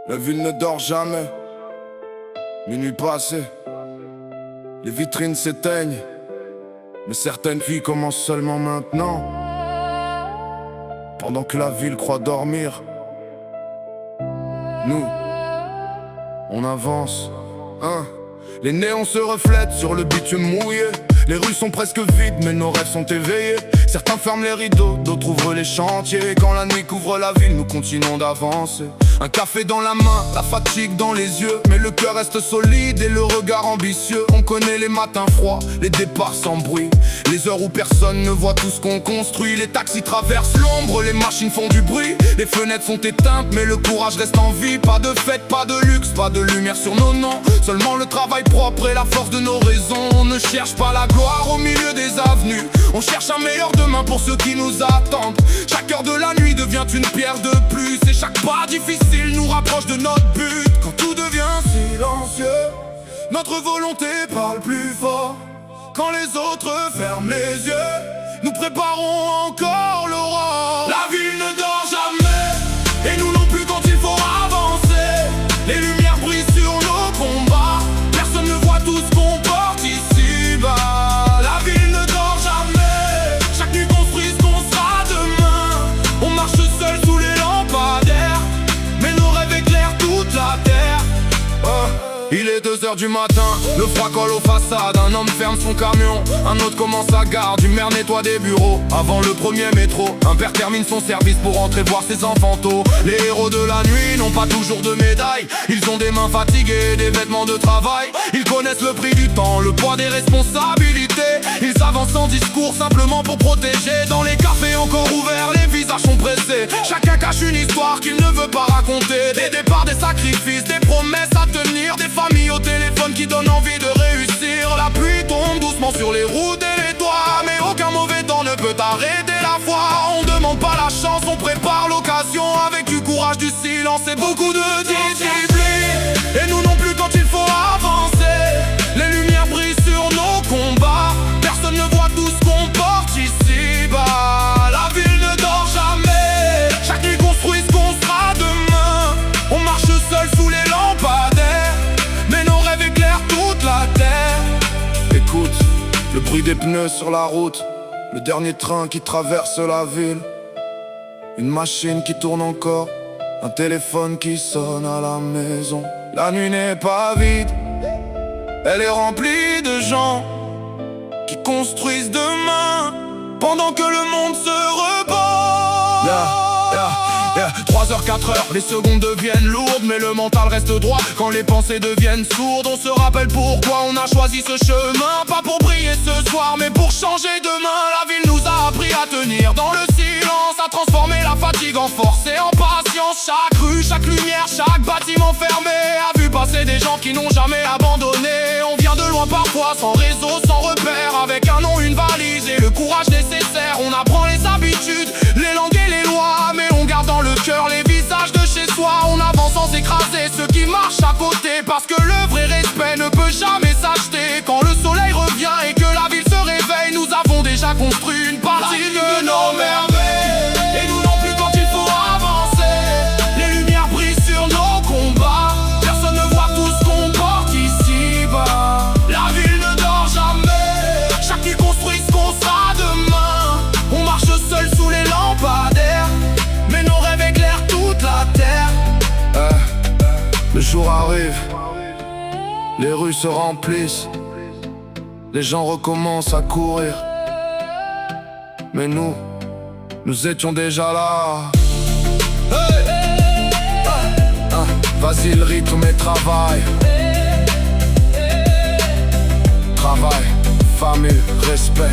La ville ne dort jamais. Minuit passé, les vitrines s'éteignent. Mais certaines vies commencent seulement maintenant. Pendant que la ville croit dormir, nous, on avance. Les néons se reflètent sur le bitume mouillé. Les rues sont presque vides mais nos rêves sont éveillés. Certains ferment les rideaux, d'autres ouvrent les chantiers. Et quand la nuit couvre la ville, nous continuons d'avancer. Un café dans la main, la fatigue dans les yeux, mais le cœur reste solide et le regard ambitieux. On connaît les matins froids, les départs sans bruit, les heures où personne ne voit tout ce qu'on construit. Les taxis traversent l'ombre, les machines font du bruit. Les fenêtres sont éteintes mais le courage reste en vie. Pas de fête, pas de luxe, pas de lumière sur nos noms. Seulement le travail propre et la force de nos raisons. On ne cherche pas la gloire au milieu des avenues. On cherche un meilleur demain pour ceux qui nous attendent. Chaque heure de la nuit devient une pierre de plus. Et chaque pas difficile nous rapproche de notre but. Quand tout devient silencieux, notre volonté parle plus fort. Quand les autres ferment les yeux, nous préparons encore l'aurore. La ville ne dort jamais, et nous non plus quand il faut avancer. Les lumières brillent sur nos combats, personne ne voit tout ce qu'on porte ici-bas. La ville ne dort jamais, chaque nuit construit ce qu'on sera demain. On marche seul sous les lampadaires, mais nos rêves éclairent toute la terre. Il est 2h du matin, le froid colle aux façades. Un homme ferme son camion, un autre commence sa garde. Une mère nettoie des bureaux avant le premier métro. Un père termine son service pour rentrer voir ses enfants tôt. Les héros de la nuit n'ont pas toujours de médailles. Ils ont des mains fatiguées, des vêtements de travail. Ils connaissent le prix du temps, le poids des responsabilités. Ils avancent sans discours simplement pour protéger. Dans les cafés encore ouverts, les visages sont pressés. Chacun cache une histoire qu'il ne veut pas raconter. Des départs, des sacrifices, des promesses à tenir. Des familles au téléphone qui donnent envie de réussir. La pluie tombe doucement sur les routes et les toits, mais aucun mauvais temps ne peut arrêter la foi. On demande pas la chance, on prépare l'occasion. Avec du courage, du silence et beaucoup de discipline. Et nous non plus quand il faut avancer. Les lumières brillent sur nos combats, personne ne voit tout ce qu'on porte ici-bas. La ville ne dort jamais, chaque nuit construit ce qu'on sera demain. On marche seul sous les lampadaires, mais nos rêves éclairent toute la terre. Écoute, le bruit des pneus sur la route, le dernier train qui traverse la ville. Une machine qui tourne encore, un téléphone qui sonne à la maison. La nuit n'est pas vide, elle est remplie de gens qui construisent demain pendant que le monde se repose. 3h, 4h, les secondes deviennent lourdes, mais le mental reste droit quand les pensées deviennent sourdes. On se rappelle pourquoi on a choisi ce chemin, pas pour briller ce soir, mais pour changer demain. La ville nous a appris à tenir dans le silence, à transformer la fatigue en force et en patience. Chaque rue, chaque lumière, chaque bâtiment fermé a vu passer des gens qui n'ont jamais abandonné. On vient de loin parfois, sans réseau, sans repère, avec un nom, une valise et le courage nécessaire. On apprend les habitudes, les langues et les lois, mais on garde dans le cœur les visages de chez soi. On avance sans écraser ceux qui marchent à côté, parce que le vrai respect ne peut jamais s'acheter. Quand le soleil revient et que la ville se réveille, nous avons déjà construit une partie de nos merveilles. Et nous non plus quand il faut avancer. Les lumières brillent sur nos combats, personne ne voit tout ce qu'on porte ici-bas. La ville ne dort jamais, chaque nuit construit ce qu'on sera demain. On marche seul sous les lampadaires, mais nos rêves éclairent toute la terre. Le jour arrive, les rues se remplissent, les gens recommencent à courir, mais nous étions déjà là. Vas-y le rythme et travail. Travail, famille, respect.